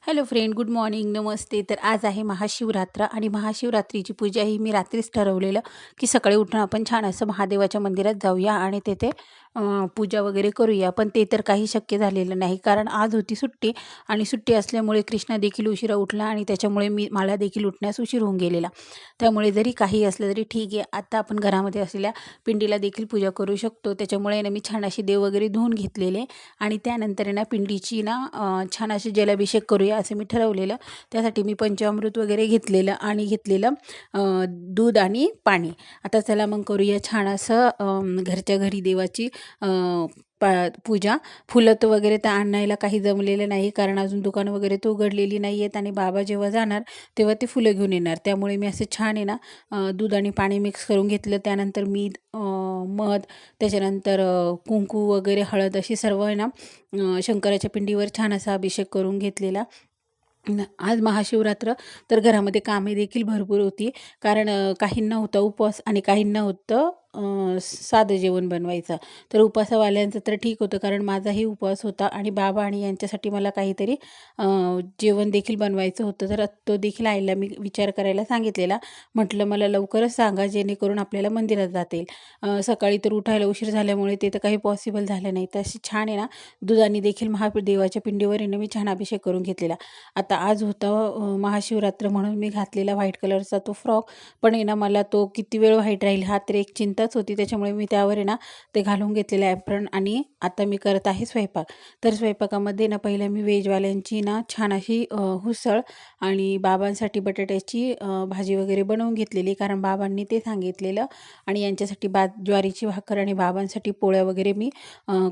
Hello friend, good morning, नमस्ते. तर आज आहे महाशिवरात्र आणि महाशिवरात्रीची पूजा ही मी रात्रीच ठरवलेलं की सकाळी उठून आपण छान असं महादेवाच्या मंदिरात जाऊया आणि तेथे पूजा वगैरे करूया. पण ते तर काही शक्य झालेलं नाही, कारण आज होती सुट्टी आणि सुट्टी असल्यामुळे कृष्णा देखील उशिरा उठला आणि त्याच्यामुळे मला देखील उठण्यास उशीर होऊन गेलेला. त्यामुळे जरी काही असलं तरी ठीक आहे, आता आपण घरामध्ये असलेल्या पिंडीला देखील पूजा करू शकतो. त्याच्यामुळे ना मी छान अशी देव वगैरे धुवून घेतलेले आणि त्यानंतर ना पिंडीची छान अशी जलाभिषेक करूया असं मी ठरवलेलं. त्यासाठी मी पंचामृत वगैरे घेतलेलं आणि दूध आणि पाणी. आता चला मग करूया छान असं घरच्या घरी देवाची पूजा. फुलं तर वगैरे तर आणायला काही जमलेलं नाही, कारण अजून दुकानं वगैरे तर उघडलेली नाही आहेत आणि बाबा जेव्हा जाणार तेव्हा ते फुलं घेऊन येणार. त्यामुळे मी असं छान आहे ना दूध आणि पाणी मिक्स करून घेतलं. त्यानंतर मीठ, मध, त्याच्यानंतर कुंकू वगैरे, हळद अशी सर्व आहे ना शंकराच्या पिंडीवर छान असा अभिषेक करून घेतलेला. आज महाशिवरात्र, तर घरामध्ये कामे देखील भरपूर होती, कारण काहींना होता उपवास आणि काहींना होतं साधं जेवण बनवायचं. तर उपवासावाल्यांचं तर ठीक होतं, कारण माझाही उपवास होता आणि बाबा आणि यांच्यासाठी मला काहीतरी जेवण देखील बनवायचं होतं. तर तो देखील आईला मी विचार करायला सांगितलेला. म्हटलं मला लवकरच सांगा, जेणेकरून आपल्याला मंदिरात जाता येईल. सकाळी तर उठायला उशीर झाल्यामुळे ते तर काही पॉसिबल झालं नाही. तर अशी छान आहे ना दुधाने देखील महादेवाच्या पिंडीवर आहे ना मी छान अभिषेक करून घेतलेला. आता आज होतं महाशिवरात्र, म्हणून मी घातलेला व्हाईट कलरचा तो फ्रॉक. पण आहे ना मला तो किती वेळ व्हाईट राहील हा तर एक चिंताच होती. त्याच्यामुळे मी त्यावर आहे ना ते घालून घेतलेलं ॲप्रन आणि आता मी करत आहे स्वयंपाक. तर स्वयंपाकामध्ये ना पहिलं मी व्हेजवाल्यांची ना छान अशी उसळ आणि बाबांसाठी बटाट्याची भाजी वगैरे बनवून घेतलेली, कारण बाबांनी ते सांगितलेलं. आणि यांच्यासाठी ज्वारीची भाकर आणि बाबांसाठी पोळ्या वगैरे मी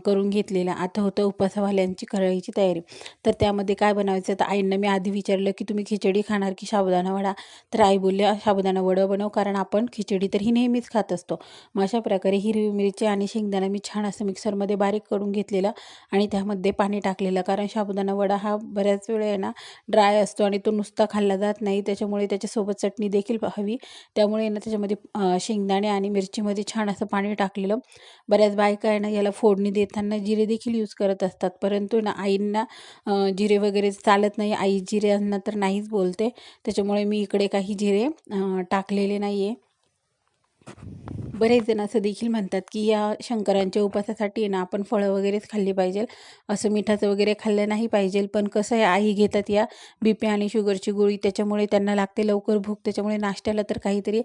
करून घेतलेल्या. आता होतं उपवासवाल्यांची करायची तयारी. तर त्यामध्ये काय बनवायचं, तर आईंना मी आधी विचारलं की तुम्ही खिचडी खाणार की साबुदाणा वडा. तर आई बोलल्या साबुदाणा वडं बनव, कारण आपण खिचडी तर ही नेहमीच खात असतो. मग अशा प्रकारे हिरवी मिरची आणि शेंगदाणा मी छान असं मिक्सरमध्ये बारीक करून घेतलेलं आणि त्यामध्ये पाणी टाकलेलं, कारण साबुदाणा वडा हा बऱ्याच वेळ आहे ना ड्राय असतो आणि तो नुसता खाल्ला जात नाही. त्याच्यामुळे त्याच्यासोबत चटणी देखील हवी. त्यामुळे ना त्याच्यामध्ये शेंगदाणे आणि मिरचीमध्ये छान असं पाणी टाकलेलं. बऱ्याच बायका आहे ना याला फोडणी देताना जिरे देखील यूज करत असतात, परंतु ना आईंना जिरे वगैरे चालत नाही. आई जिऱ्यांना तर नाहीच बोलते. त्याच्यामुळे मी इकडे काही जिरे टाकलेले नाही आहे. बरेच जण असं देखील म्हणतात की या शंकरांच्या उपासासाठी ना आपण फळं वगैरेच खाल्ली पाहिजे, असं मिठाचं वगैरे खाल्लं नाही पाहिजे. पण कसं आहे, आई घेतात या BP आणि शुगरची गोळी, त्याच्यामुळे त्यांना लागते लवकर भूक. त्याच्यामुळे नाश्त्याला तर काहीतरी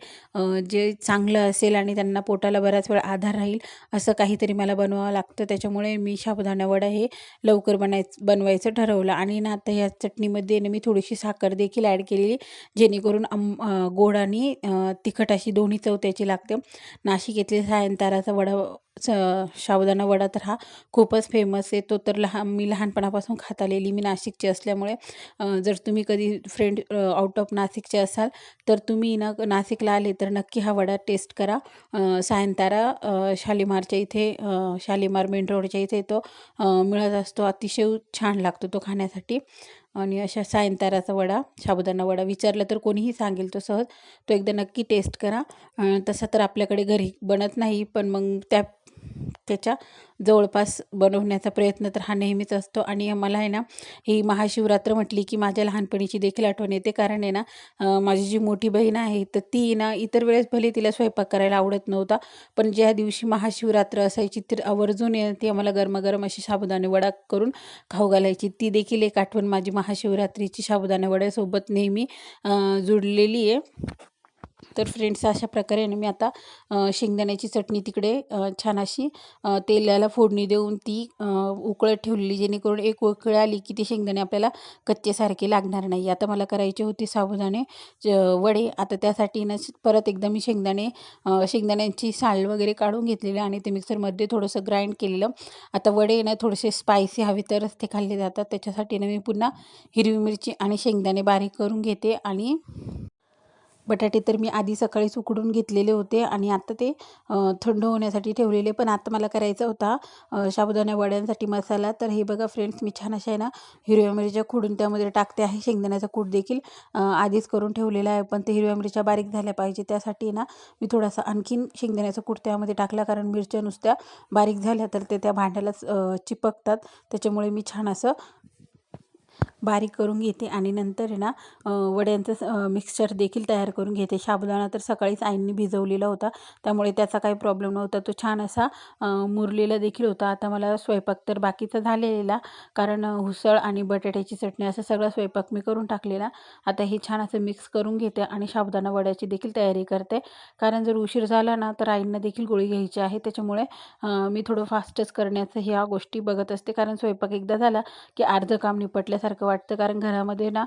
जे चांगलं असेल आणि त्यांना पोटाला बराच वेळ आधार राहील असं काहीतरी मला बनवावं लागतं. त्याच्यामुळे मी साबुदाणा वडा हे लवकर बनवायचं ठरवलं. आणि ना आता ह्या चटणीमध्ये मी थोडीशी साखर देखील ॲड केलेली, जेणेकरून गोड आणि तिखट अशी दोन्ही चव त्याची लागते. नाशिक येथील सायंताराचा वडा, साबुदाणा वडा तर हा खूपच फेमस आहे. तो तर मी लहानपणापासून खात आलेली, मी नाशिकची असल्यामुळे. जर तुम्ही कधी फ्रेंड आउट ऑफ नाशिकचे असाल तर तुम्ही ना नाशिकला आले तर नक्की हा वडा टेस्ट करा. सायंतारा शालिमारच्या इथे, शालिमार मेन रोडच्या इथे तो मिळत असतो. अतिशय छान लागतो तो खाण्यासाठी. आणि अशा सायंताराचा वडा, साबुदाणा वडा विचारलं तर कोणीही सांगेल तो सहज. तो एकदा नक्की टेस्ट करा. तसा तर आपल्याकडे घरी बनत नाही, पण मग त्याच्या जवळपास बनवण्याचा प्रयत्न तर हा नेहमीच असतो. आणि मला आहे ना ही महाशिवरात्र म्हटली की माझ्या लहानपणीची देखील आठवण येते, कारण आहे ना माझी जी मोठी बहीण आहे तर ती ना इतर वेळेस भले तिला स्वयंपाक करायला आवडत नव्हता, पण ज्या दिवशी महाशिवरात्र असायची तर आवर्जून ती आम्हाला गरमागरम अशी साबुदाणे वडा करून खाऊ घालायची. ती देखील एक आठवण माझी महाशिवरात्रीची साबुदाणा वड्यासोबत नेहमी जुळलेली आहे. तर फ्रेंड्स, अशा प्रकारे मी आता शेंगदाण्याची चटणी तिकडे छान अशी तेलाला फोडणी देऊन ती उकळत ठेवलेली, जेणेकरून एक उकळ आली की ती शेंगदाणे आपल्याला कच्चेसारखे लागणार नाही. आता मला करायचे होते साबुदाणे वडे. आता त्यासाठी ना परत एकदा मी शेंगदाण्यांची साल वगैरे काढून घेतलेले आणि ते मिक्सरमध्ये थोडंसं ग्राइंड केलेलं. आता वडे ना थोडेसे स्पायसी हवे तरच ते खाल्ले जातात. त्याच्यासाठी मी पुन्हा हिरवी मिरची आणि शेंगदाणे बारीक करून घेते. आणि बटाटे तर मी आधी सकाळीच उकडून घेतलेले होते आणि आता ते थंड होण्यासाठी ठेवलेले. पण आता मला करायचा होता साबुदाणा वड्यांसाठी मसाला. तर हे बघा फ्रेंड्स, मी छान अशा आहे ना हिरव्या मिरच्या खोडून त्यामध्ये टाकते आहे. शेंगदाण्याचा कूट देखील आधीच करून ठेवलेला आहे, पण ते हिरव्या मिरच्या बारीक झाल्या पाहिजे त्यासाठी ना मी थोडासा आणखीन शेंगदाण्याचा कूट त्यामध्ये टाकला, कारण मिरच्या नुसत्या बारीक झाल्या तर ते त्या भांड्यालाच चिपकतात. त्याच्यामुळे मी छान असं बारीक करून घेते आणि नंतर आहे ना वड्यांचं मिक्सचर देखील तयार करून घेते. साबुदाणा तर सकाळीच आईंनी भिजवलेला होता, त्यामुळे त्याचा काही प्रॉब्लेम नव्हता. तो छान असा मुरलेला देखील होता. आता मला स्वयंपाक तर बाकीचा झालेला, कारण उसळ आणि बटाट्याची चटणी असं सगळा स्वयंपाक मी करून टाकलेला. आता हे छान असं मिक्स करून घेते आणि साबुदाणा वड्याची देखील तयारी करते, कारण जर उशीर झाला ना तर आईंना देखील गोळी घ्यायची आहे. त्याच्यामुळे मी थोडं फास्टच करण्याचं ह्या गोष्टी बघत असते, कारण स्वयंपाक एकदा झाला की अर्धं काम निपटल्यासारखं वाटतं. कारण घरामध्ये ना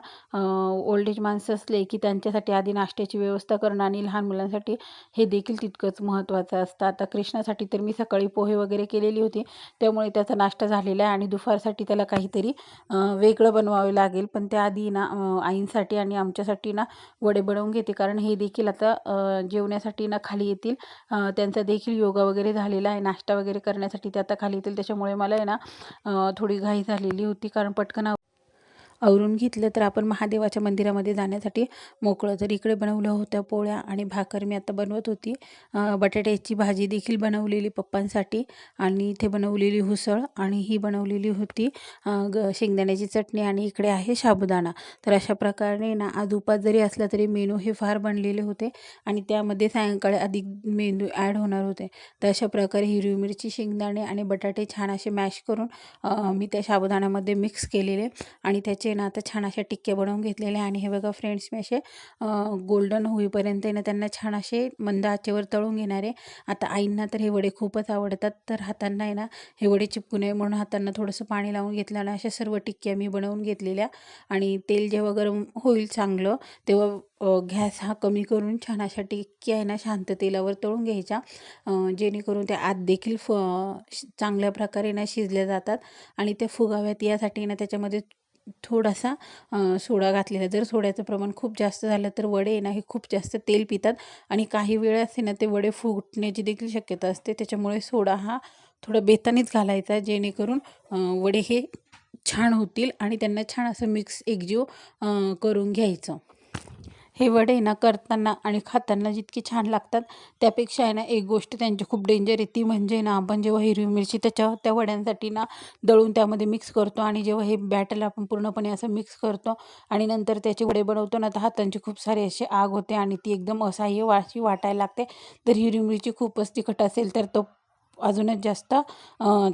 ओल्ड एज माणसं असले की त्यांच्यासाठी आधी नाश्त्याची व्यवस्था करणं आणि लहान मुलांसाठी हे देखील तितकंच महत्त्वाचं असतं. आता कृष्णासाठी तर मी सकाळी पोहे वगैरे केलेली होती, त्यामुळे त्याचा नाश्ता झालेला आहे आणि दुपारसाठी त्याला काहीतरी वेगळं बनवावं लागेल. पण त्याआधी ना आईंसाठी आणि आमच्यासाठी ना वडे बनवून घेते, कारण हे देखील आता जेवण्यासाठी ना खाली येतील. त्यांचा देखील योगा वगैरे झालेला आहे, नाश्ता वगैरे करण्यासाठी ते आता खाली येतील. त्याच्यामुळे मला आहे ना थोडी घाई झालेली होती, कारण पटकन आवरून घेतलं तर आपण महादेवाच्या मंदिरामध्ये जाण्यासाठी मोकळं. तर इकडे बनवल्या होत्या पोळ्या आणि भाकर मी आता बनवत होती. बटाट्याची भाजी देखील बनवलेली पप्पांसाठी, आणि इथे बनवलेली उसळ, आणि ही बनवलेली होती शेंगदाण्याची चटणी, आणि इकडे आहे साबुदाणा. तर अशा प्रकारे ना आज उपास जरी असला तरी मेनू हे फार बनलेले होते, आणि त्यामध्ये सायंकाळी अधिक मेनू ॲड होणार होते. तर अशा प्रकारे हिरवी मिरची, शेंगदाणे आणि बटाटे छान असे मॅश करून मी त्या साबुदाण्यामध्ये मिक्स केलेले, आणि त्याचे ना आता छान अशा टिक्क्या बनवून घेतलेल्या. आणि हे बघा फ्रेंड्स, मी असे गोल्डन होईपर्यंत ना त्यांना छान असे मंद आचेवर तळून घेणारे. आता आईंना तर हे वडे खूपच आवडतात, तर हातांना आहे ना हे वडे चिपकू नये म्हणून हातांना थोडंसं पाणी लावून घेतलं आणि अशा सर्व टिक्क्या मी बनवून घेतलेल्या. आणि तेल जेव्हा गरम होईल चांगलं, तेव्हा गॅस हा कमी करून छान अशा टिक्क्या आहे ना शांत तेलावर तळून घ्यायच्या, जेणेकरून त्या आत देखील चांगल्या प्रकारे ना शिजल्या जातात आणि त्या फुगाव्यात. यासाठी ना त्याच्यामध्ये थोडासा सोडा घातलेला. जर सोड्याचं प्रमाण खूप जास्त झालं तर वडे ना हे खूप जास्त तेल पितात, आणि काही वेळेस ना ते वडे फुटण्याची देखील शक्यता असते. त्याच्यामुळे सोडा हा थोडा बेतानीच घालायचा, जेणेकरून वडे हे छान होतील आणि त्यांना छान असं मिक्स एकजीव करून घ्यायचं. हे वडे ना करताना आणि खाताना जितकी छान लागतात, त्यापेक्षा आहे ना एक गोष्ट त्यांची खूप डेंजर आहे, ती म्हणजे ना आपण जेव्हा हिरवी मिरची त्या वड्यांसाठी ना दळून त्यामध्ये मिक्स करतो, आणि जेव्हा हे बॅटर आपण पूर्णपणे असं मिक्स करतो आणि नंतर त्याचे वडे बनवतो ना, तर हातांची खूप सारी अशी आग होते आणि ती एकदम असह्य वाटायला लागते. तर हिरवी मिरची खूपच तिखट असेल तर तो अजूनच जास्त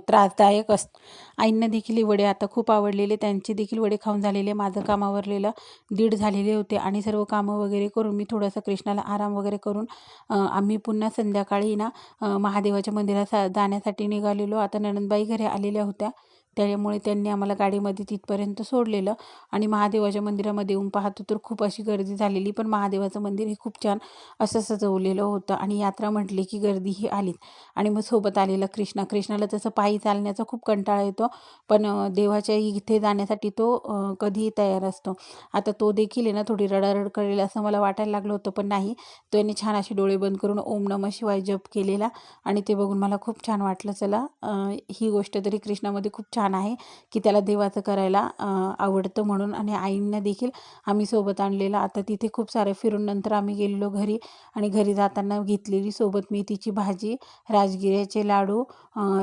त्रासदायक असतं. आईंना देखील हे वडे आता खूप आवडलेले, त्यांचे देखील वडे खाऊन झालेले. माझं काम आवरलेलं 1:30 झालेले होते, आणि सर्व कामं वगैरे करून मी थोडासा कृष्णाला आराम वगैरे करून आम्ही पुन्हा संध्याकाळी ना महादेवाच्या मंदिरात जाण्यासाठी निघालेलो. आता नणंदबाई घरी आलेल्या होत्या, त्यामुळे त्यांनी आम्हाला गाडीमध्ये तिथपर्यंत सोडलेलं, आणि महादेवाच्या मंदिरामध्ये येऊन पाहतो तर खूप अशी गर्दी झालेली. पण महादेवाचं मंदिर हे खूप छान असं सजवलेलं होतं, आणि यात्रा म्हटली की गर्दी ही आलीच. आणि मग सोबत आलेला कृष्णाला तसं पायी चालण्याचा खूप कंटाळा येतो, पण देवाच्या इथे जाण्यासाठी तो कधीही तयार असतो. आता तो देखील आहे ना थोडी रडारड करेल असं मला वाटायला लागलं होतं, पण नाही, त्याने छान असे डोळे बंद करून ओम नमः शिवाय जप केलेला, आणि ते बघून मला खूप छान वाटलं. चला, ही गोष्ट तरी कृष्णामध्ये खूप छान आहे की त्याला देवाचं करायला आवडतं म्हणून. आणि आईंना देखील आम्ही सोबत आणलेलं. आता तिथे खूप सारे फिरून नंतर आम्ही गेलेलो घरी, आणि घरी जाताना घेतलेली सोबत मेथीची भाजी, राजगिऱ्याचे लाडू,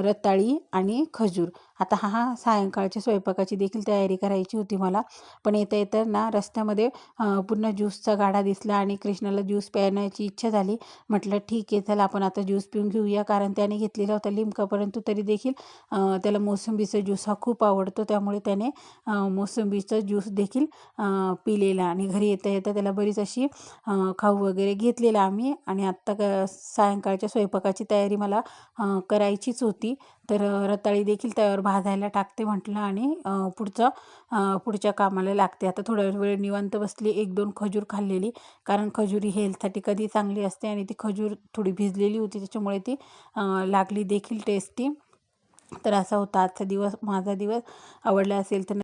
रताळी आणि खजूर. आता सायंकाळच्या स्वयंपाकाची देखील तयारी करायची होती मला, पण येता येता ना रस्त्यामध्ये पुन्हा ज्यूसचा गाडा दिसला, आणि कृष्णाला ज्यूस प्यायण्याची इच्छा झाली. म्हटलं ठीक आहे, चला आपण आता ज्यूस पिऊन घेऊया, कारण त्याने घेतलेला होता लिमका, परंतु तरी देखील त्याला मोसंबीचा ज्यूस हा खूप आवडतो, त्यामुळे त्याने मोसंबीचा ज्यूस देखील पिलेला. आणि घरी येता येता त्याला बरीच अशी खाऊ वगैरे घेतलेला आम्ही. आणि आत्ता सायंकाळच्या स्वयंपाकाची तयारी मला करायचीच होती, तर रताळी देखील त्यावर भाजायला टाकते म्हटलं, आणि पुढच्या कामाला लागते. आता थोडा वेळ निवांत बसली, 1-2 खजूर खाल्लेली, कारण खजूर ही हेल्थसाठी कधी चांगली असते, आणि ती खजूर थोडी भिजलेली होती, त्याच्यामुळे ती लागली देखील टेस्टी. तर असा होता आजचा दिवस. माझा दिवस आवडला असेल तर